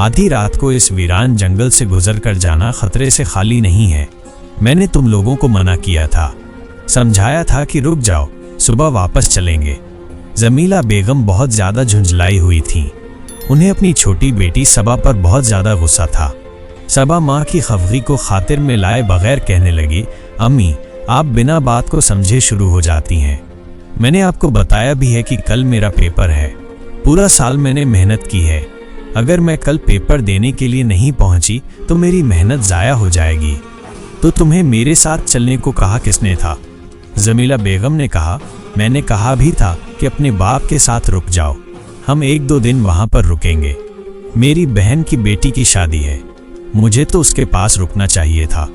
आधी रात को इस वीरान जंगल से गुजर कर जाना खतरे से खाली नहीं है। मैंने तुम लोगों को मना किया था, समझाया था कि रुक जाओ, सुबह वापस चलेंगे। जमीला बेगम बहुत ज्यादा झुंझलाई हुई थी। उन्हें अपनी छोटी बेटी सबा पर बहुत ज्यादा गुस्सा था। सबा माँ की खफगी को खातिर में लाए बगैर कहने लगी, अम्मी आप बिना बात को समझे शुरू हो जाती हैं। मैंने आपको बताया भी है कि कल मेरा पेपर है। पूरा साल मैंने मेहनत की है। अगर मैं कल पेपर देने के लिए नहीं पहुंची तो मेरी मेहनत ज़ाया हो जाएगी। तो तुम्हें मेरे साथ चलने को कहा किसने था? जमीला बेगम ने कहा, मैंने कहा भी था कि अपने बाप के साथ रुक जाओ, हम 1-2 दिन वहां पर रुकेंगे। मेरी बहन की बेटी की शादी है, मुझे तो उसके पास रुकना चाहिए था,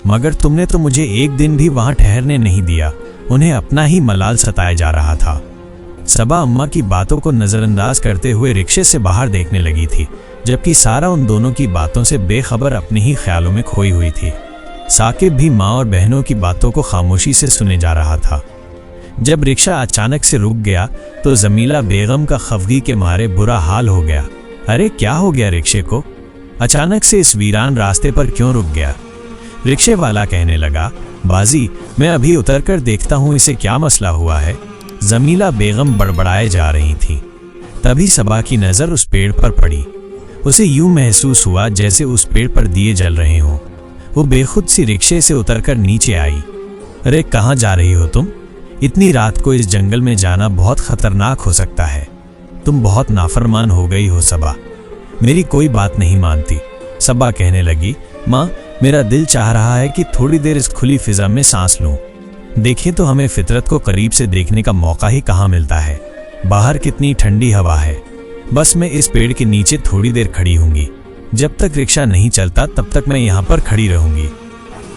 मगर तुमने तो मुझे 1 दिन भी वहां ठहरने नहीं दिया। उन्हें अपना ही मलाल सताया जा रहा था। सबा अम्मा की बातों को नज़रअंदाज करते हुए रिक्शे से बाहर देखने लगी थी, जबकि सारा उन दोनों की बातों से बेखबर अपने ही ख्यालों में खोई हुई थी। साकिब भी माँ और बहनों की बातों को खामोशी से सुने जा रहा था। जब रिक्शा अचानक से रुक गया तो जमीला बेगम का खफगी के मारे बुरा हाल हो गया। अरे क्या हो गया रिक्शे को? अचानक से इस वीरान रास्ते पर क्यों रुक गया? रिक्शे वाला कहने लगा, बाजी मैं अभी उतर कर देखता हूँ इसे क्या मसला हुआ है। जमीला बेगम बड़बड़ाए जा रही थी। तभी सबा की नज़र उस पेड़ पर पड़ी। उसे यूं महसूस हुआ जैसे उस पेड़ पर दिए जल रहे हों। वो बेखुद सी रिक्शे से उतरकर नीचे आई। अरे कहाँ जा रही हो तुम? इतनी रात को इस जंगल में जाना बहुत खतरनाक हो सकता है। तुम बहुत नाफरमान हो गई हो सबा, मेरी कोई बात नहीं मानती। सबा कहने लगी, माँ मेरा दिल चाह रहा है कि थोड़ी देर इस खुली फिजा में सांस लूं। देखें तो हमें फितरत को करीब से देखने का मौका ही कहाँ मिलता है। बाहर कितनी ठंडी हवा है। बस मैं इस पेड़ के नीचे थोड़ी देर खड़ी होंगी। जब तक रिक्शा नहीं चलता तब तक मैं यहाँ पर खड़ी रहूंगी।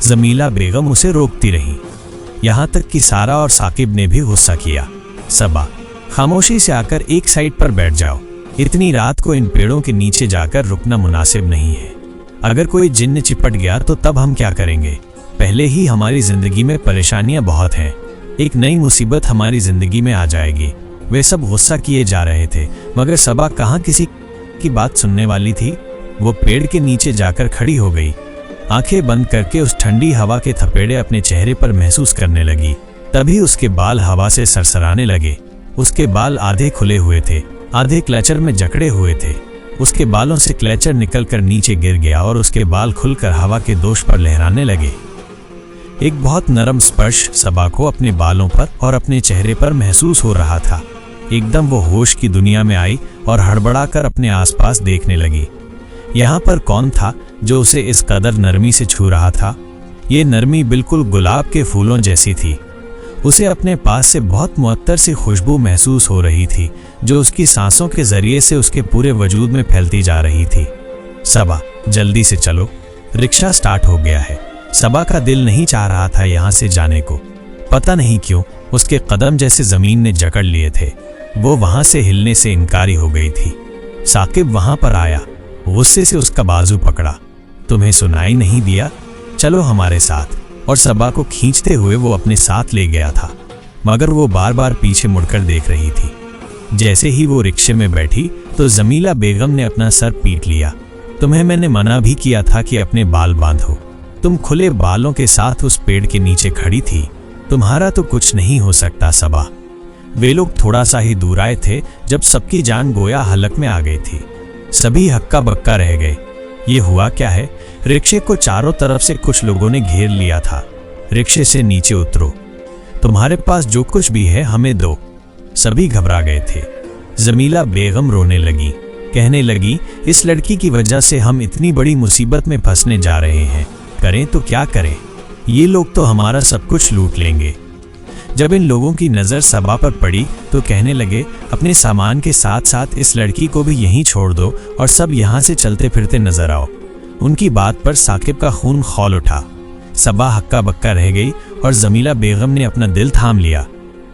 जमीला बेगम उसे रोकती रही, यहाँ तक कि सारा और साकिब ने भी गुस्सा किया। सबा खामोशी से आकर एक साइड पर बैठ जाओ। इतनी रात को इन पेड़ों के नीचे जाकर रुकना मुनासिब नहीं है। अगर कोई जिन्न चिपट गया तो तब हम क्या करेंगे? पहले ही हमारी जिंदगी में परेशानियां बहुत हैं, एक नई मुसीबत हमारी जिंदगी में आ जाएगी। वे सब गुस्सा किए जा रहे थे, मगर सबा कहाँ किसी की बात सुनने वाली थी। वो पेड़ के नीचे जाकर खड़ी हो गई। आंखें बंद करके उस ठंडी हवा के थपेड़े अपने चेहरे पर महसूस करने लगी। तभी उसके बाल हवा से सरसराने लगे। उसके बाल आधे खुले हुए थे, आधे क्लचर में जकड़े हुए थे। उसके बालों से क्लचर निकलकर नीचे गिर गया और उसके बाल खुलकर हवा के दोष पर लहराने लगे। एक बहुत नरम स्पर्श सबा को अपने बालों पर और अपने चेहरे पर महसूस हो रहा था। एकदम वो होश की दुनिया में आई और हड़बड़ाकर अपने आसपास देखने लगी। यहाँ पर कौन था जो उसे इस कदर नरमी से छू रहा था? ये नरमी बिल्कुल गुलाब के फूलों जैसी थी। उसे अपने पास से बहुत मुअत्तर सी खुशबू महसूस हो रही थी, जो उसकी सांसों के जरिए से उसके पूरे वजूद में फैलती जा रही थी। सबा जल्दी से चलो, रिक्शा स्टार्ट हो गया है। सबा का दिल नहीं चाह रहा था यहाँ से जाने को। पता नहीं क्यों उसके कदम जैसे जमीन ने जकड़ लिए थे। वो वहां से हिलने से इनकारी हो गई थी। साकिब वहां पर आया, गुस्से से उसका बाजू पकड़ा। तुम्हें सुनाई नहीं दिया? चलो हमारे साथ। और सबा को खींचते हुए वो अपने साथ ले गया था, मगर वो बार बार पीछे मुड़कर देख रही थी। जैसे ही वो रिक्शे में बैठी तो जमीला बेगम ने अपना सर पीट लिया। तुम्हें मैंने मना भी किया था कि अपने बाल बांधो। तुम खुले बालों के साथ उस पेड़ के नीचे खड़ी थी। तुम्हारा तो कुछ नहीं हो सकता सबा। वे लोग थोड़ा सा ही दूर आए थे जब सबकी जान गोया हलक में आ गई थी। सभी हक्का बक्का रह गए। ये हुआ क्या है? रिक्शे को चारों तरफ से कुछ लोगों ने घेर लिया था। रिक्शे से नीचे उतरो, तुम्हारे पास जो कुछ भी है हमें दो। सभी घबरा गए थे। जमीला बेगम रोने लगी, कहने लगी, इस लड़की की वजह से हम इतनी बड़ी मुसीबत में फंसने जा रहे हैं। करें तो क्या करें? ये लोग तो हमारा सब कुछ लूट लेंगे। जब इन लोगों की नज़र सबा पर पड़ी तो कहने लगे, अपने सामान के साथ साथ इस लड़की को भी यहीं छोड़ दो और सब यहाँ से चलते फिरते नजर आओ। उनकी बात पर साकिब का खून खौल उठा। सबा हक्का बक्का रह गई और जमीला बेगम ने अपना दिल थाम लिया।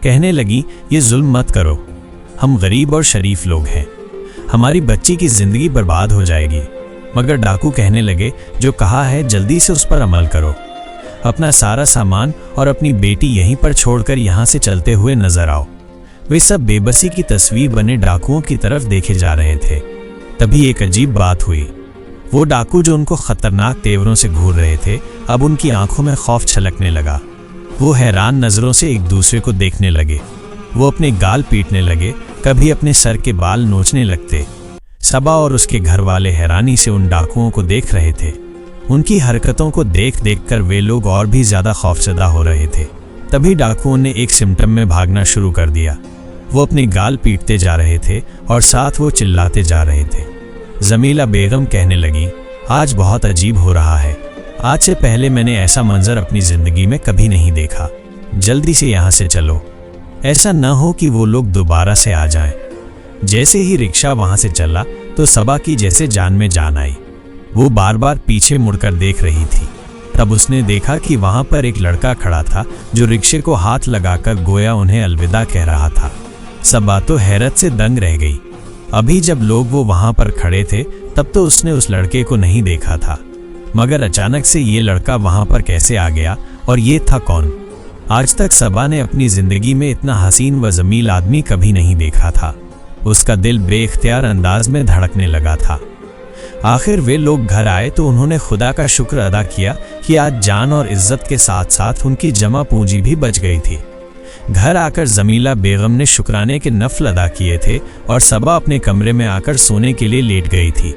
कहने लगी, ये जुल्म मत करो, हम गरीब और शरीफ लोग हैं, हमारी बच्ची की जिंदगी बर्बाद हो जाएगी। मगर डाकू कहने लगे, जो कहा है जल्दी से उस पर अमल करो। अपना सारा सामान और अपनी बेटी यहीं पर छोड़कर यहाँ से चलते हुए नजर आओ। वे सब बेबसी की तस्वीर बने डाकुओं की तरफ देखे जा रहे थे। तभी एक अजीब बात हुई। वो डाकू जो उनको खतरनाक तेवरों से घूर रहे थे, अब उनकी आंखों में खौफ छलकने लगा। वो हैरान नजरों से एक दूसरे को देखने लगे। वो अपने गाल पीटने लगे, कभी अपने सर के बाल नोचने लगते। सबा और उसके घर वाले हैरानी से उन डाकुओं को देख रहे थे। उनकी हरकतों को देख देख कर वे लोग और भी ज्यादा खौफजदा हो रहे थे। तभी डाकुओं ने एक सिम्टम में भागना शुरू कर दिया। वो अपने गाल पीटते जा रहे थे और साथ वो चिल्लाते जा रहे थे। जमीला बेगम कहने लगी, आज बहुत अजीब हो रहा है। आज से पहले मैंने ऐसा मंजर अपनी जिंदगी में कभी नहीं देखा। जल्दी से यहाँ से चलो, ऐसा न हो कि वो लोग दोबारा से आ जाएं। जैसे ही रिक्शा वहां से चला तो सबा की जैसे जान में जान आई। वो बार बार पीछे मुड़कर देख रही थी। तब उसने देखा कि वहां पर एक लड़का खड़ा था जो रिक्शे को हाथ लगाकर गोया उन्हें अलविदा कह रहा था। सबा तो हैरत से दंग रह गई। अभी जब लोग वो वहां पर खड़े थे तब तो उसने उस लड़के को नहीं देखा था, मगर अचानक से ये लड़का वहां पर कैसे आ गया और ये था कौन? आज तक सबा ने अपनी जिंदगी में इतना हसीन व जमील आदमी कभी नहीं देखा था। उसका दिल बेख्तियार अंदाज में धड़कने लगा था। आखिर वे लोग घर आए तो उन्होंने खुदा का शुक्र अदा किया कि आज जान और इज्जत के साथ साथ उनकी जमा पूंजी भी बच गई थी। घर आकर जमीला बेगम ने शुक्राने के नफल अदा किए थे और सबा अपने कमरे में आकर सोने के लिए लेट गई थी।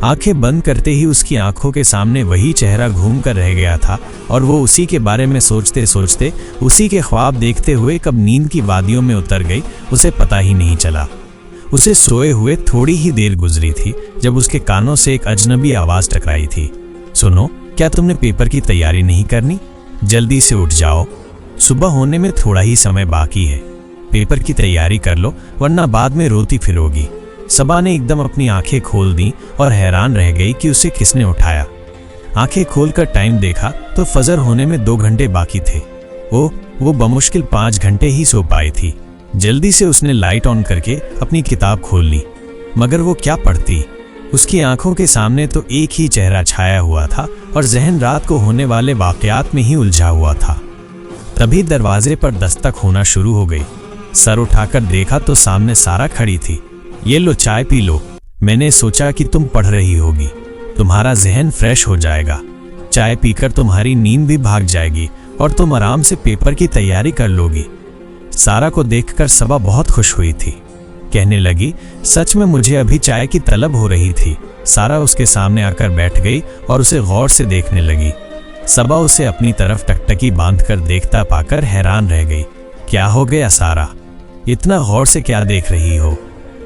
आंखें बंद करते ही उसकी आंखों के सामने वही चेहरा घूम कर रह गया था और वो उसी के बारे में सोचते सोचते, उसी के ख्वाब देखते हुए कब नींद की वादियों में उतर गई उसे पता ही नहीं चला। उसे सोए हुए थोड़ी ही देर गुजरी थी जब उसके कानों से एक अजनबी आवाज टकराई थी। सुनो, क्या तुमने पेपर की तैयारी नहीं करनी? जल्दी से उठ जाओ, सुबह होने में थोड़ा ही समय बाकी है। पेपर की तैयारी कर लो वरना बाद में रोती फिरोगी। सबा ने एकदम अपनी आंखें खोल दी और हैरान रह गई कि उसे किसने उठाया। आंखें खोलकर टाइम देखा तो फजर होने में 2 घंटे बाकी थे। वो बमुश्किल 5 घंटे ही सो पाई थी। जल्दी से उसने लाइट ऑन करके अपनी किताब खोल ली, मगर वो क्या पढ़ती? उसकी आंखों के सामने तो एक ही चेहरा छाया हुआ था और जहन रात को होने वाले वाकयात में ही उलझा हुआ था। तभी दरवाजे पर दस्तक होना शुरू हो गई। सर उठाकर देखा तो सामने सारा खड़ी थी। ये लो, चाय पी लो। मैंने सोचा कि तुम पढ़ रही होगी, तुम्हारा जहन फ्रेश हो जाएगा। चाय पीकर तुम्हारी नींद भी भाग जाएगी और तुम आराम से पेपर की तैयारी कर लोगी। सारा को देखकर सबा बहुत खुश हुई थी। कहने लगी, सच में मुझे अभी चाय की तलब हो रही थी। सारा उसके सामने आकर बैठ गई और उसे गौर से देखने लगी। सबा उसे अपनी तरफ टकटकी बांधकर देखता पाकर हैरान रह गई। क्या हो गया सारा, इतना गौर से क्या देख रही हो?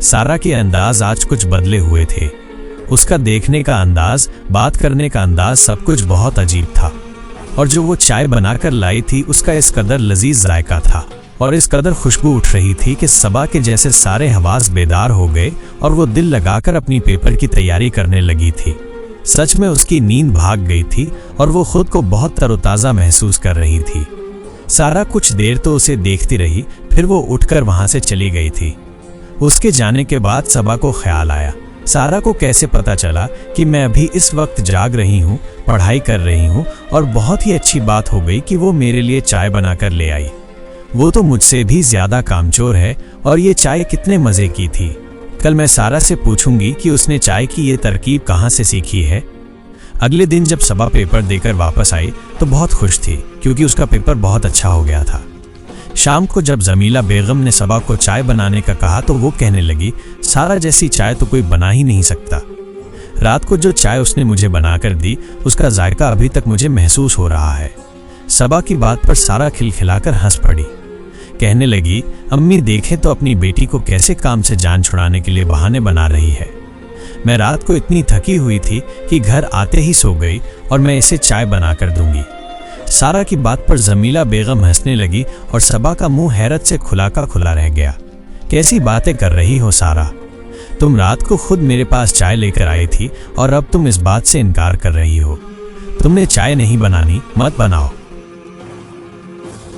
सारा के अंदाज आज कुछ बदले हुए थे। उसका देखने का अंदाज, बात करने का अंदाज, सब कुछ बहुत अजीब था। और जो वो चाय बनाकर लाई थी उसका इस कदर लजीज जायका था और इस कदर खुशबू उठ रही थी कि सबा के जैसे सारे हवास बेदार हो गए और वो दिल लगाकर अपनी पेपर की तैयारी करने लगी थी। सच में उसकी नींद भाग गई थी और वो खुद को बहुत तरोताज़ा महसूस कर रही थी। सारा कुछ देर तो उसे देखती रही, फिर वो उठकर वहां से चली गई थी। उसके जाने के बाद सबा को ख्याल आया, सारा को कैसे पता चला कि मैं अभी इस वक्त जाग रही हूँ, पढ़ाई कर रही हूँ, और बहुत ही अच्छी बात हो गई कि वो मेरे लिए चाय बनाकर ले आई। वो तो मुझसे भी ज्यादा कामचोर है और ये चाय कितने मजे की थी। कल मैं सारा से पूछूंगी कि उसने चाय की ये तरकीब कहाँ से सीखी है। अगले दिन जब सबा पेपर देकर वापस आई तो बहुत खुश थी क्योंकि उसका पेपर बहुत अच्छा हो गया था। शाम को जब जमीला बेगम ने सबा को चाय बनाने का कहा तो वो कहने लगी, सारा जैसी चाय तो कोई बना ही नहीं सकता। रात को जो चाय उसने मुझे बनाकर दी उसका जायका अभी तक मुझे महसूस हो रहा है। सबा की बात पर सारा खिलखिलाकर हंस पड़ी। कहने लगी, अम्मी देखें तो अपनी बेटी को कैसे काम से जान छुड़ाने के लिए बहाने बना रही है। मैं रात को इतनी थकी हुई थी कि घर आते ही सो गई और मैं इसे चाय बनाकर दूंगी। सारा की बात पर जमीला बेगम हंसने लगी और सबा का मुंह हैरत से खुला का खुला रह गया। कैसी बातें कर रही हो सारा, तुम रात को खुद मेरे पास चाय लेकर आई थी और अब तुम इस बात से इनकार कर रही हो। तुमने चाय नहीं बनानी, मत बनाओ,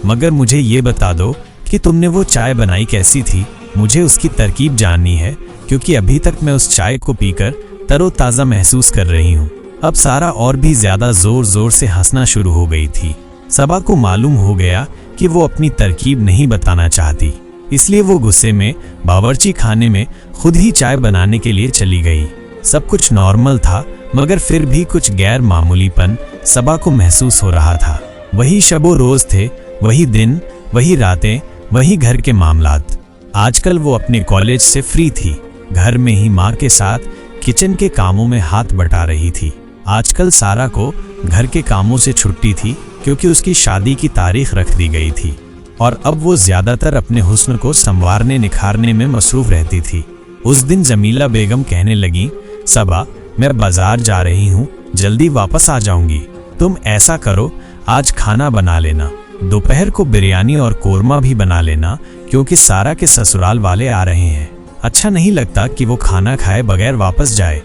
मगर मुझे ये बता दो कि तुमने वो चाय बनाई कैसी थी। मुझे उसकी तरकीब जाननी है क्योंकि अभी तक मैं उस चाय को पीकर तरोताज़ा महसूस कर रही हूँ। अब सारा और भी ज्यादा जोर जोर से हंसना शुरू हो गई थी। सबा को मालूम हो गया कि वो अपनी तरकीब नहीं बताना चाहती। इसलिए वो गुस्से में बावर्ची खाने में खुद ही चाय बनाने के लिए चली गई। सब कुछ नॉर्मल था, मगर फिर भी कुछ गैर मामूलीपन सबा को महसूस हो रहा था। वही शबो रोज थे, वही दिन, वही रातें, वही घर के मामलात। आजकल वो अपने कॉलेज से फ्री थी, घर में ही माँ के साथ किचन के कामों में हाथ बटा रही थी। आजकल सारा को घर के कामों से छुट्टी थी, क्योंकि उसकी शादी की तारीख रख दी गई थी और अब वो ज्यादातर अपने हुस्न को संवारने निखारने में मसरूफ रहती थी। उस दिन जमीला बेगम कहने लगी, सबा मैं बाजार जा रही हूँ, जल्दी वापस आ जाऊंगी। तुम ऐसा करो, आज खाना बना लेना, दोपहर को बिरयानी और कोरमा भी बना लेना, क्योंकि सारा के ससुराल वाले आ रहे हैं। अच्छा नहीं लगता कि वो खाना खाए बगैर वापस जाए।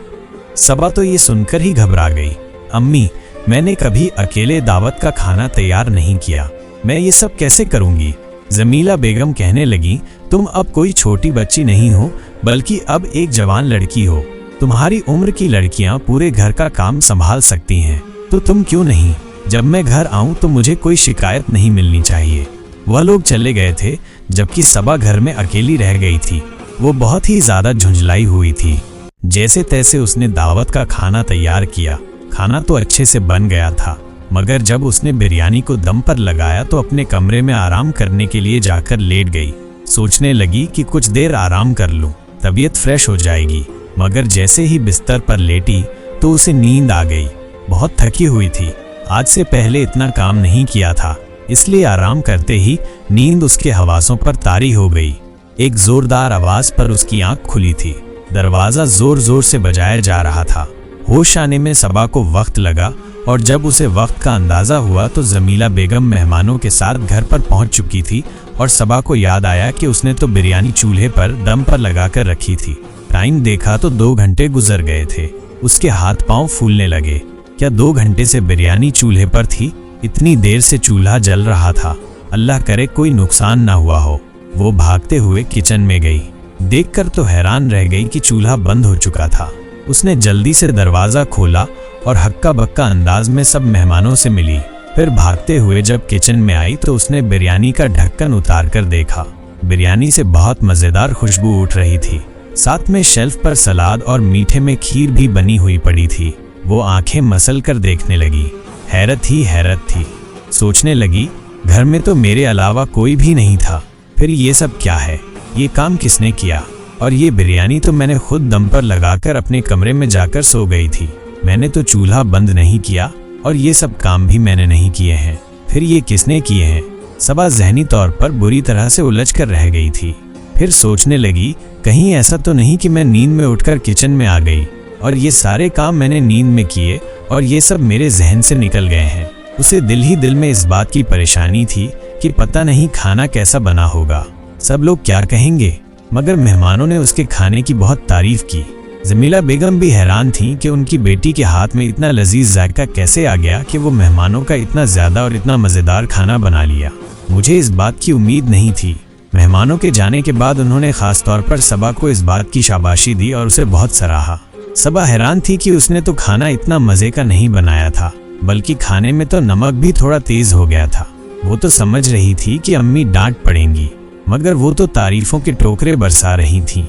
सबा तो ये सुनकर ही घबरा गई। अम्मी, मैंने कभी अकेले दावत का खाना तैयार नहीं किया, मैं ये सब कैसे करूंगी? जमीला बेगम कहने लगी, तुम अब कोई छोटी बच्ची नहीं हो, बल्कि अब एक जवान लड़की हो। तुम्हारी उम्र की लड़कियां पूरे घर का काम संभाल सकती हैं, तो तुम क्यों नहीं? जब मैं घर आऊं तो मुझे कोई शिकायत नहीं मिलनी चाहिए। वह लोग चले गए थे, जबकि सबा घर में अकेली रह गई थी। वो बहुत ही ज्यादा झुंझलाई हुई थी। जैसे तैसे उसने दावत का खाना तैयार किया। खाना तो अच्छे से बन गया था, मगर जब उसने बिरयानी को दम पर लगाया तो अपने कमरे में आराम करने के लिए जाकर लेट गई। सोचने लगी कि कुछ देर आराम कर लूं, तबीयत फ्रेश हो जाएगी। मगर जैसे ही बिस्तर पर लेटी तो उसे नींद आ गई। बहुत थकी हुई थी, आज से पहले इतना काम नहीं किया था, इसलिए आराम करते ही नींद उसके हवासों पर तारी हो गई। एक जोरदार आवाज पर उसकी आंख खुली थी। दरवाजा जोर जोर से बजाया जा रहा था। होश आने में सबा को वक्त लगा और जब उसे वक्त का अंदाजा हुआ तो जमीला बेगम मेहमानों के साथ घर पर पहुंच चुकी थी और सबा को याद आया कि उसने तो बिरयानी चूल्हे पर दम पर लगाकर रखी थी। टाइम देखा तो 2 घंटे गुजर गए थे। उसके हाथ पांव फूलने लगे। क्या 2 घंटे से बिरयानी चूल्हे पर थी? इतनी देर से चूल्हा जल रहा था। अल्लाह करे कोई नुकसान ना हुआ हो। वो भागते हुए किचन में गई। देखकर तो हैरान रह गई कि चूल्हा बंद हो चुका था। उसने जल्दी से दरवाजा खोला और हक्का बक्का अंदाज में सब मेहमानों से मिली। फिर भागते हुए जब किचन में आई तो उसने बिरयानी का ढक्कन उतार कर देखा। बिरयानी से बहुत मजेदार खुशबू उठ रही थी। साथ में शेल्फ पर सलाद और मीठे में खीर भी बनी हुई पड़ी थी। वो आंखें मसल कर देखने लगी। हैरत ही हैरत थी। सोचने लगी, घर में तो मेरे अलावा कोई भी नहीं था, फिर ये सब क्या है? ये काम किसने किया? और ये बिरयानी तो मैंने खुद दम पर लगाकर अपने कमरे में जाकर सो गई थी। मैंने तो चूल्हा बंद नहीं किया और ये सब काम भी मैंने नहीं किए हैं। फिर ये किसने किए हैं? सबा जहनी तौर पर बुरी तरह से उलझ कर रह गई थी। फिर सोचने लगी, कहीं ऐसा तो नहीं कि मैं नींद में उठकर किचन में आ गई और ये सारे काम मैंने नींद में किए और ये सब मेरे जहन से निकल गए हैं। उसे दिल ही दिल में इस बात की परेशानी थी कि पता नहीं खाना कैसा बना होगा, सब लोग क्या कहेंगे। मगर मेहमानों ने उसके खाने की बहुत तारीफ की। जमीला बेगम भी हैरान थी कि उनकी बेटी के हाथ में इतना लजीज जायका कैसे आ गया कि वो मेहमानों का इतना ज्यादा और इतना मजेदार खाना बना लिया। मुझे इस बात की उम्मीद नहीं थी। मेहमानों के जाने के बाद उन्होंने खास तौर पर सबा को इस बात की शाबाशी दी और उसे बहुत सराहा। सबा हैरान थी कि उसने तो खाना इतना मजे का नहीं बनाया था, बल्कि खाने में तो नमक भी थोड़ा तेज हो गया था। वो तो समझ रही थी कि अम्मी डांट पड़ेंगी, मगर वो तो तारीफों के टोकरे बरसा रही थीं।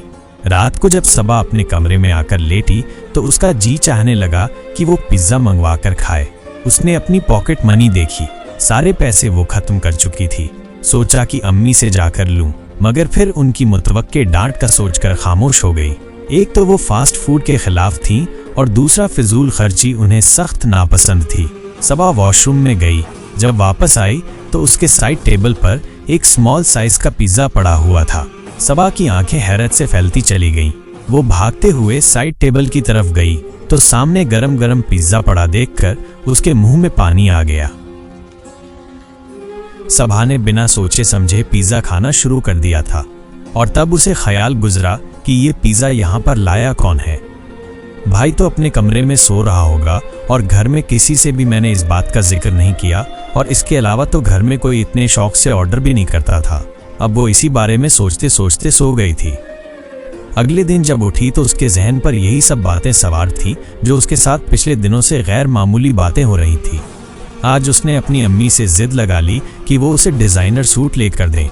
रात को जब सबा अपने कमरे में आकर लेटी तो उसका जी चाहने लगा कि वो पिज्जा मंगवा कर खाए। उसने अपनी पॉकेट मनी देखी, सारे पैसे वो खत्म कर चुकी थी। सोचा कि अम्मी से जाकर लूं, मगर फिर उनकी मुतवक्के डांट का सोचकर खामोश हो गई। एक तो वो फास्ट फूड के खिलाफ थी और दूसरा फिजूल खर्ची उन्हें सख्त नापसंद थी। सबा वॉशरूम में गई। जब वापस आई तो उसके साइड टेबल पर एक स्मॉल साइज का पिज्जा पड़ा हुआ था। सबा की आंखें हैरत से फैलती चली गईं। वो भागते हुए साइड टेबल की तरफ गई तो सामने गरम गरम पिज्जा पड़ा देखकर उसके मुंह में पानी आ गया। सबा ने बिना सोचे समझे पिज्जा खाना शुरू कर दिया था और तब उसे ख्याल गुजरा कि ये पिज्जा यहाँ पर लाया कौन है। भाई तो अपने कमरे में सो रहा होगा और घर में किसी से भी मैंने इस बात का जिक्र नहीं किया और इसके अलावा तो घर में कोई इतने शौक से ऑर्डर भी नहीं करता था। अब वो इसी बारे में सोचते सोचते सो गई थी। अगले दिन जब उठी तो उसके जहन पर यही सब बातें सवार थी जो उसके साथ पिछले दिनों से गैर मामूली बातें हो रही थी। आज उसने अपनी अम्मी से जिद लगा ली कि वो उसे डिजाइनर सूट लेकर दें।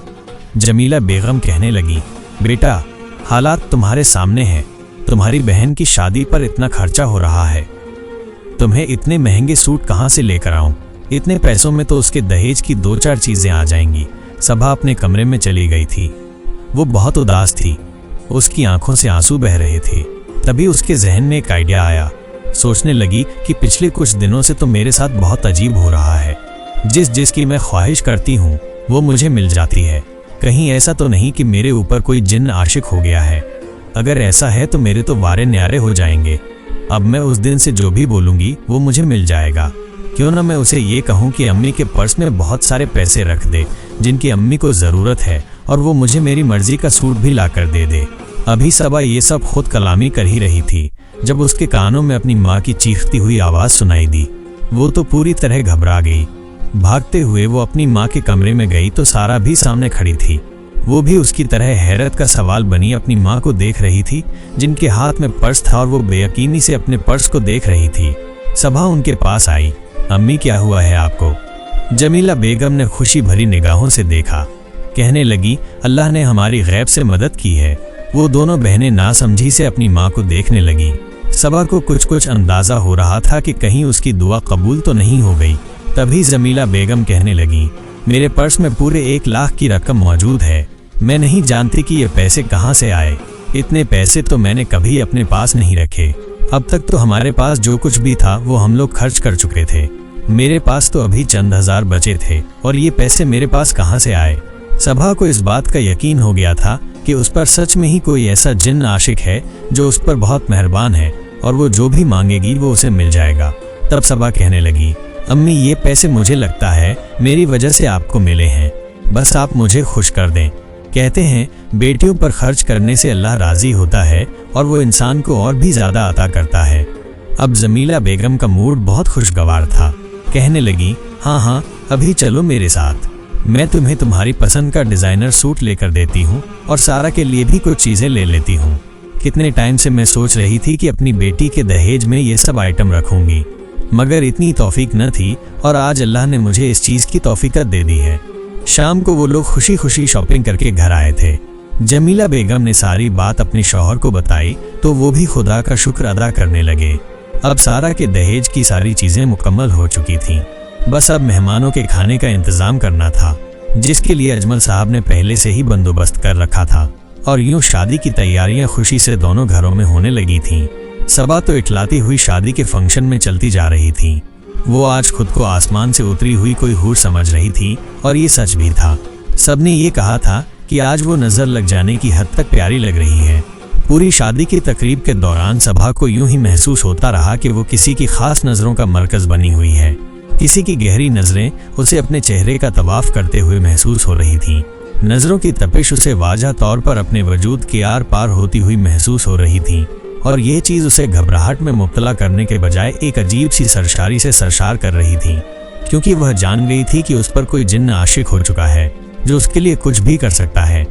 जमीला बेगम कहने लगी, बेटा हालात तुम्हारे सामने हैं। तुम्हारी बहन की शादी पर इतना खर्चा हो रहा है, तुम्हें इतने महंगे सूट कहाँ से लेकर आऊं? इतने पैसों में तो उसके दहेज की 2-4 चीजें आ जाएंगी। सबा अपने कमरे में चली गई थी। वो बहुत उदास थी, उसकी आंखों से आंसू बह रहे थे। तभी उसके जहन में एक आइडिया आया। सोचने लगी कि पिछले कुछ दिनों से तो मेरे साथ बहुत अजीब हो रहा है। जिसकी मैं ख्वाहिश करती हूँ वो मुझे मिल जाती है। कहीं ऐसा तो नहीं कि मेरे ऊपर कोई जिन्न आशिक हो गया है? अगर ऐसा है तो मेरे तो वारे न्यारे हो जाएंगे। अब मैं उस दिन से जो भी बोलूंगी वो मुझे मिल जाएगा। क्यों ना मैं उसे ये कहूँ कि अम्मी के पर्स में बहुत सारे पैसे रख दे जिनकी अम्मी को ज़रूरत है, और वो मुझे मेरी मर्जी का सूट भी ला कर दे दे। अभी सबा ये सब खुद कलामी कर ही रही थी जब उसके कानों में अपनी माँ की चीखती हुई आवाज़ सुनाई दी। वो तो पूरी तरह घबरा गई। भागते हुए वो अपनी माँ के कमरे में गई तो सारा भी सामने खड़ी थी। वो भी उसकी तरह हैरत का सवाल बनी अपनी माँ को देख रही थी, जिनके हाथ में पर्स था और वो बेयकीनी से अपने पर्स को देख रही थी। सबा उनके पास आई। अम्मी क्या हुआ है आपको? जमीला बेगम ने खुशी भरी निगाहों से देखा। कहने लगी, अल्लाह ने हमारी गैब से मदद की है। वो दोनों बहनें नासमझी से अपनी माँ को देखने लगी। सबा को कुछ अंदाजा हो रहा था कि कहीं उसकी दुआ कबूल तो नहीं हो गई। तभी जमीला बेगम कहने लगी, मेरे पर्स में पूरे 1 लाख की रकम मौजूद है। मैं नहीं जानती कि ये पैसे कहाँ से आए। इतने पैसे तो मैंने कभी अपने पास नहीं रखे। अब तक तो हमारे पास जो कुछ भी था वो हम लोग खर्च कर चुके थे। मेरे पास तो अभी चंद हजार बचे थे और ये पैसे मेरे पास कहाँ से आए? सबा को इस बात का यकीन हो गया था कि उस पर सच में ही कोई ऐसा जिन्न आशिक है जो उस पर बहुत मेहरबान है और वो जो भी मांगेगी वो उसे मिल जाएगा। तब सबा कहने लगी, अम्मी ये पैसे मुझे लगता है मेरी वजह से आपको मिले हैं। बस आप मुझे खुश कर दें। कहते हैं बेटियों पर खर्च करने से अल्लाह राजी होता है और वो इंसान को और भी ज्यादा अता करता है। अब जमीला बेगम का मूड बहुत खुशगवार था। कहने लगी, हाँ अभी चलो मेरे साथ। मैं तुम्हें तुम्हारी पसंद का डिजाइनर सूट लेकर देती हूँ और सारा के लिए भी कुछ चीजें ले लेती हूँ। कितने टाइम से मैं सोच रही थी कि अपनी बेटी के दहेज में ये सब आइटम रखूंगी, मगर इतनी तौफीक न थी और आज अल्लाह ने मुझे इस चीज की तौफीकत दे दी है। शाम को वो लोग खुशी खुशी शॉपिंग करके घर आए थे। जमीला बेगम ने सारी बात अपने शौहर को बताई तो वो भी खुदा का शुक्र अदा करने लगे। अब सारा के दहेज की सारी चीजें मुकम्मल हो चुकी थीं। बस अब मेहमानों के खाने का इंतजाम करना था, जिसके लिए अजमल साहब ने पहले से ही बंदोबस्त कर रखा था। और यूं शादी की तैयारियां खुशी से दोनों घरों में होने लगी थीं। सबा तो इटलाती हुई शादी के फंक्शन में चलती जा रही थी। वो आज खुद को आसमान से उतरी हुई कोई हूर समझ रही थी और ये सच भी था। सबने ये कहा था कि आज वो नजर लग जाने की हद तक प्यारी लग रही है। पूरी शादी की तकरीब के दौरान सबा को यूं ही महसूस होता रहा कि वो किसी की खास नजरों का मरकज बनी हुई है। किसी की गहरी नजरें उसे अपने चेहरे का तवाफ करते हुए महसूस हो रही थीं। नजरों की तपिश उसे वाज़ह तौर पर अपने वजूद के आर पार होती हुई महसूस हो रही थी और ये चीज उसे घबराहट में मुब्तला करने के बजाय एक अजीब सी सरशारी से सरशार कर रही थी, क्योंकि वह जान गई थी कि उस पर कोई जिन्न आशिक हो चुका है जो उसके लिए कुछ भी कर सकता है,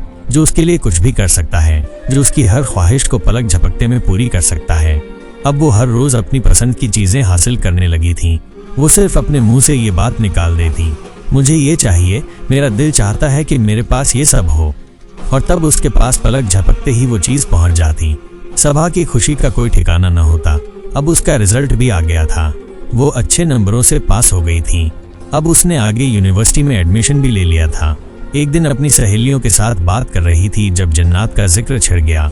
जो उसकी हर ख्वाहिश को पलक झपकते में पूरी कर सकता है। अब वो हर रोज अपनी पसंद की चीजें हासिल करने लगी थी। वो सिर्फ अपने मुंह से ये बात निकाल देती, मुझे ये चाहिए, मेरा दिल चाहता है कि मेरे पास ये सब हो, और तब उसके पास पलक झपकते ही वो चीज पहुंच जाती। सबा की खुशी का कोई ठिकाना न होता। अब उसका रिजल्ट भी आ गया था। वो अच्छे नंबरों से पास हो गई थी। अब उसने आगे यूनिवर्सिटी में एडमिशन भी ले लिया था। एक दिन अपनी सहेलियों के साथ बात कर रही थी जब जिन्नात का जिक्र छिड़ गया।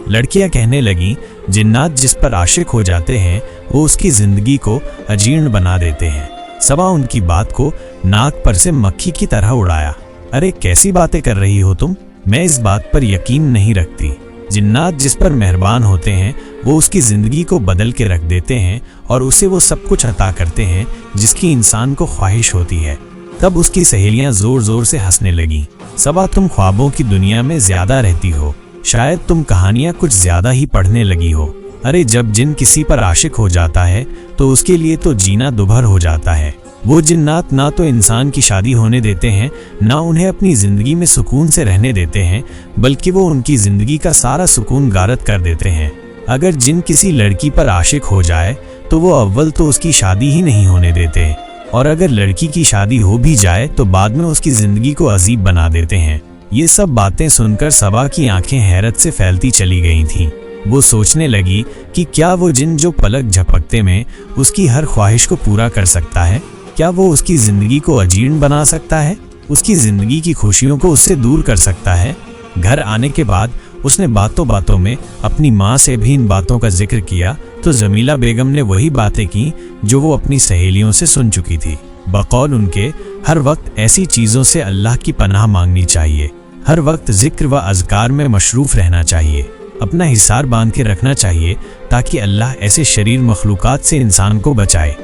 लड़कियां कहने लगी, जिन्नात जिस पर आशिक हो जाते हैं वो उसकी जिंदगी को अजीर्ण बना देते हैं। सबा उनकी बात को नाक पर से मक्खी की तरह उड़ाया। अरे कैसी बातें कर रही हो तुम? मैं इस बात पर यकीन नहीं रखती। जिन्नात जिस पर मेहरबान होते हैं वो उसकी जिंदगी को बदल के रख देते हैं और उसे वो सब कुछ अता करते हैं जिसकी इंसान को ख्वाहिश होती है। तब उसकी सहेलियां जोर जोर से हंसने लगी। सबा, तुम ख्वाबों की दुनिया में ज्यादा रहती हो, शायद तुम कहानियां कुछ ज्यादा ही पढ़ने लगी हो। अरे जब जिन किसी पर आशिक हो जाता है तो उसके लिए तो जीना दुभर हो जाता है। वो जिन्नात ना तो इंसान की शादी होने देते हैं, ना उन्हें अपनी जिंदगी में सुकून से रहने देते हैं, बल्कि वो उनकी जिंदगी का सारा सुकून गारत कर देते हैं। अगर जिन किसी लड़की पर आशिक हो जाए तो वो अव्वल तो उसकी शादी ही नहीं होने देते, और अगर लड़की की शादी हो भी जाए तो बाद में उसकी जिंदगी को अजीब बना देते हैं। ये सब बातें सुनकर सबा की आंखें हैरत से फैलती चली गई थीं। वो सोचने लगी कि क्या वो जिन जो पलक झपकते में उसकी हर ख्वाहिश को पूरा कर सकता है, क्या वो उसकी जिंदगी को अजीर्ण बना सकता है, उसकी जिंदगी की खुशियों को उससे दूर कर सकता है। घर आने के बाद उसने बातों बातों में अपनी माँ से भी इन बातों का जिक्र किया तो जमीला बेगम ने वही बातें की जो वो अपनी सहेलियों से सुन चुकी थी। बकौल उनके हर वक्त ऐसी चीज़ों से अल्लाह की पनाह मांगनी चाहिए, हर वक्त जिक्र व अज़कार में मशरूफ़ रहना चाहिए, अपना हिसार बांध के रखना चाहिए ताकि अल्लाह ऐसे शरीर मखलूक़ात से इंसान को बचाए।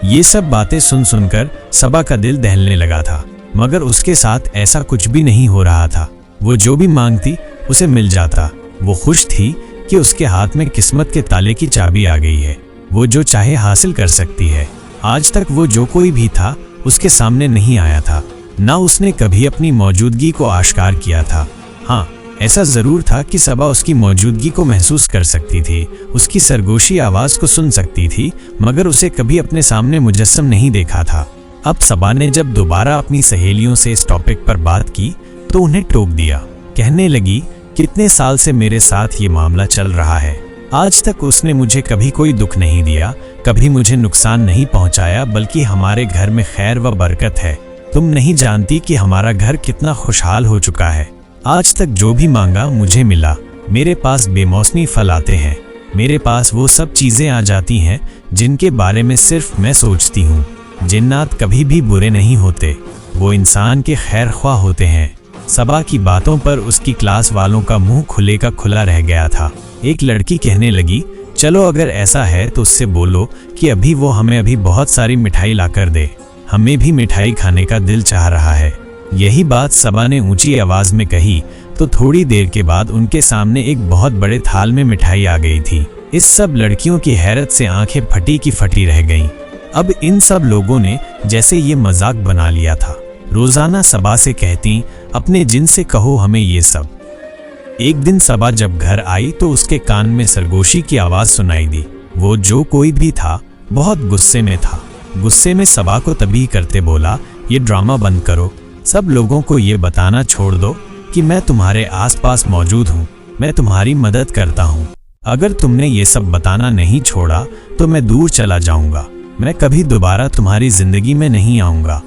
ये सब बातें सुन सुनकर सबा का दिल दहलने लगा था, मगर उसके साथ ऐसा कुछ भी नहीं हो रहा था। वो जो भी मांगती उसे मिल जाता। वो खुश थी कि उसके हाथ में किस्मत के ताले की चाबी आ गई है, वो जो चाहे हासिल कर सकती है। आज तक वो जो कोई भी था उसके सामने नहीं आया था, ना उसने कभी अपनी मौजूदगी को आश्कार किया था। हाँ, ऐसा ज़रूर था कि सबा उसकी मौजूदगी को महसूस कर सकती थी, उसकी सरगोशी आवाज़ को सुन सकती थी, मगर उसे कभी अपने सामने मुजस्सम नहीं देखा था। अब सबा ने जब दोबारा अपनी सहेलियों से इस टॉपिक पर बात की तो उन्हें टोक दिया। कहने लगी, कितने साल से मेरे साथ ये मामला चल रहा है, आज तक उसने मुझे कभी कोई दुख नहीं दिया, कभी मुझे नुकसान नहीं पहुंचाया, बल्कि हमारे घर में खैर व बरकत है। तुम नहीं जानती कि हमारा घर कितना खुशहाल हो चुका है। आज तक जो भी मांगा मुझे मिला। मेरे पास बेमौसमी फल आते हैं, मेरे पास वो सब चीज़ें आ जाती हैं जिनके बारे में सिर्फ मैं सोचती हूँ। जिन्नात कभी भी बुरे नहीं होते, वो इंसान के खैर ख्वाह होते हैं। सबा की बातों पर उसकी क्लास वालों का मुंह खुले का खुला रह गया था। एक लड़की कहने लगी, चलो अगर ऐसा है तो उससे बोलो कि अभी वो हमें अभी बहुत सारी मिठाई लाकर दे, हमें भी मिठाई खाने का दिल चाह रहा है। यही बात सबा ने ऊंची आवाज में कही तो थोड़ी देर के बाद उनके सामने एक बहुत बड़े थाल में मिठाई आ गई थी। इस सब लड़कियों की हैरत से आंखें फटी की फटी रह गईं। अब इन सब लोगों ने जैसे ये मजाक बना लिया था। रोजाना सबा से कहती, अपने जिन से कहो हमें ये सब। एक दिन सबा जब घर आई तो उसके कान में सरगोशी की आवाज सुनाई दी। वो जो कोई भी था बहुत गुस्से में था। गुस्से में सबा को तभी करते बोला, ये ड्रामा बंद करो, सब लोगों को ये बताना छोड़ दो कि मैं तुम्हारे आसपास मौजूद हूँ, मैं तुम्हारी मदद करता हूँ। अगर तुमने ये सब बताना नहीं छोड़ा तो मैं दूर चला जाऊंगा, मैं कभी दोबारा तुम्हारी जिंदगी में नहीं आऊंगा।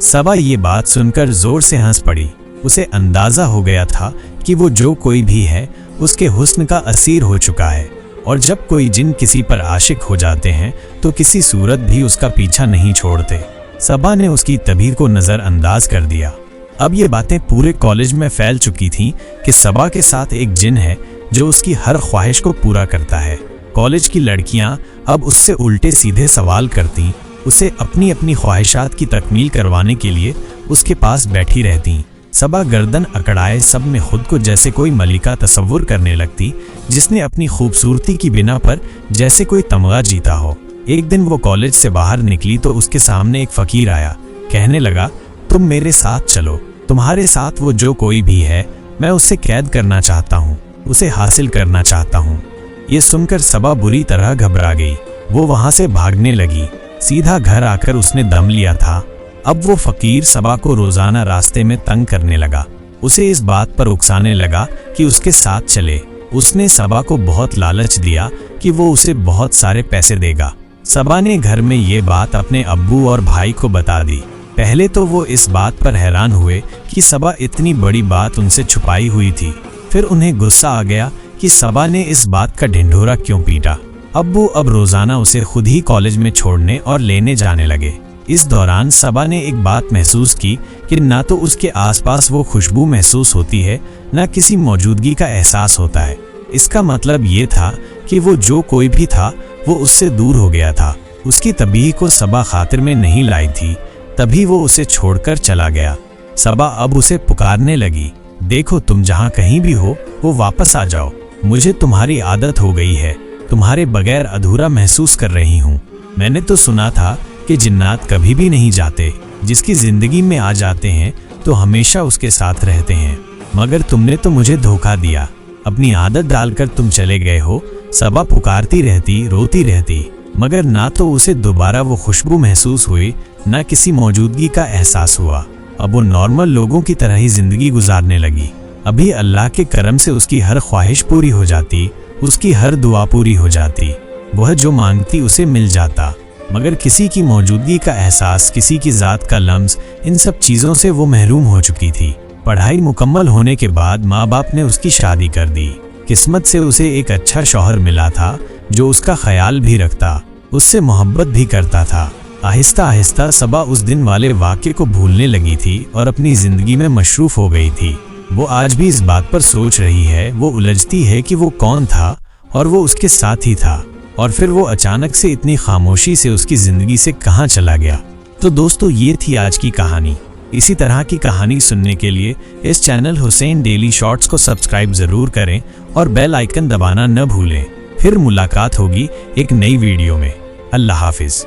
सबा ये बात सुनकर जोर से हंस पड़ी। उसे अंदाजा हो गया था कि वो जो कोई भी है उसके हुस्न का असीर हो चुका है, और जब कोई जिन किसी पर आशिक हो जाते हैं तो किसी सूरत भी उसका पीछा नहीं छोड़ते। सबा ने उसकी तबीर को नज़रअंदाज कर दिया। अब ये बातें पूरे कॉलेज में फैल चुकी थीं कि सबा के साथ एक जिन है जो उसकी हर ख्वाहिश को पूरा करता है। कॉलेज की लड़कियां अब उससे उल्टे सीधे सवाल करती, उसे अपनी अपनी ख्वाहिशात की तकमील करवाने के लिए उसके पास बैठी रहती। सबा गर्दन अकड़ाए सब में खुद को जैसे कोई मलिका तसव्वुर करने लगती, जिसने अपनी खूबसूरती की बिना पर जैसे कोई तमगा जीता हो। एक दिन वो कॉलेज से बाहर निकली तो उसके सामने एक फकीर आया। कहने लगा, तुम मेरे साथ चलो, तुम्हारे साथ वो जो कोई भी है मैं उसे कैद करना चाहता हूँ, उसे हासिल करना चाहता हूँ। ये सुनकर सबा बुरी तरह घबरा गई। वो वहाँ से भागने लगी। सीधा घर आकर उसने दम लिया था। अब वो फकीर सबा को रोजाना रास्ते में तंग करने लगा, उसे इस बात पर उकसाने लगा कि उसके साथ चले। उसने सबा को बहुत लालच दिया कि वो उसे बहुत सारे पैसे देगा। सबा ने घर में ये बात अपने अब्बू और भाई को बता दी। पहले तो वो इस बात पर हैरान हुए कि सबा इतनी बड़ी बात उनसे छुपाई हुई थी। फिर उन्हें गुस्सा आ गया कि सबा ने इस बात का ढिंढोरा क्यों पीटा। अब्बू अब रोजाना उसे खुद ही कॉलेज में छोड़ने और लेने जाने लगे। इस दौरान सबा ने एक बात महसूस की कि ना तो उसके आसपास वो खुशबू महसूस होती है, ना किसी मौजूदगी का एहसास होता है। इसका मतलब ये था कि वो जो कोई भी था वो उससे दूर हो गया था। उसकी तबीह को सबा खातिर में नहीं लाई थी, तभी वो उसे छोड़कर चला गया। सबा अब उसे पुकारने लगी, देखो तुम जहाँ कहीं भी हो वो वापस आ जाओ, मुझे तुम्हारी आदत हो गई है, तुम्हारे बगैर अधूरा महसूस कर रही हूँ। मैंने तो सुना था कि जिन्नात कभी भी नहीं जाते, जिसकी जिंदगी में आ जाते हैं तो हमेशा उसके साथ रहते हैं, मगर तुमने तो मुझे धोखा दिया, अपनी आदत डालकर तुम चले गए हो। सबा पुकारती रहती, रोती रहती, मगर ना तो उसे दोबारा वो खुशबू महसूस हुई, ना किसी मौजूदगी का एहसास हुआ। अब वो नॉर्मल लोगों की तरह ही जिंदगी गुजारने लगी। अभी अल्लाह के करम से उसकी हर ख्वाहिश पूरी हो जाती, उसकी हर दुआ पूरी हो जाती, वह जो मांगती उसे मिल जाता। मगर किसी की मौजूदगी का एहसास, किसी की ज़ात का लम्स, इन सब चीज़ों से वो महरूम हो चुकी थी। पढ़ाई मुकम्मल होने के बाद माँ बाप ने उसकी शादी कर दी। किस्मत से उसे एक अच्छा शौहर मिला था जो उसका ख्याल भी रखता, उससे मोहब्बत भी करता था। आहिस्ता आहिस्ता सबा उस दिन वाले वाक़े को भूलने लगी थी और अपनी ज़िंदगी में मशरूफ़ हो गई थी। वो आज भी इस बात पर सोच रही है, वो उलझती है कि वो कौन था और वो उसके साथ ही था, और फिर वो अचानक से इतनी खामोशी से उसकी ज़िंदगी से कहाँ चला गया। तो दोस्तों, ये थी आज की कहानी। इसी तरह की कहानी सुनने के लिए इस चैनल हुसैन डेली शॉर्ट्स को सब्सक्राइब ज़रूर करें और बेल आइकन दबाना न भूलें। फिर मुलाकात होगी एक नई वीडियो में। अल्लाह हाफिज़।